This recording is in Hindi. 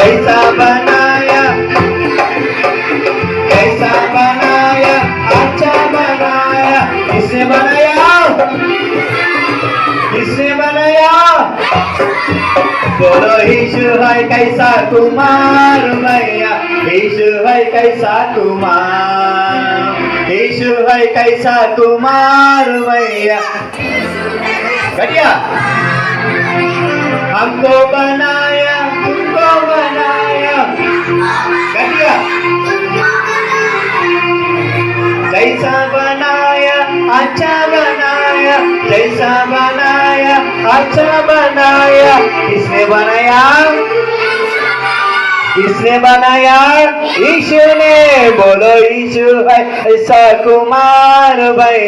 कैसा बनाया, कैसा बनाया, अच्छा बनाया। किसने बनाया, किसने बनाया? बोलो यीशु है कैसा कुमार भैया, यीशु है कैसा कुमार, यीशु है कैसा कुमार भैया। बढ़िया, हमको बनाया, तुमको बनाया। बढ़िया, कैसा बनाया, अच्छा बनाया, जैसा बनाया, अच्छा बनाया। किसने बनाया, किसने बनाया? यीशु ने। बोलो यीशु है ऐसा कुमार भाई।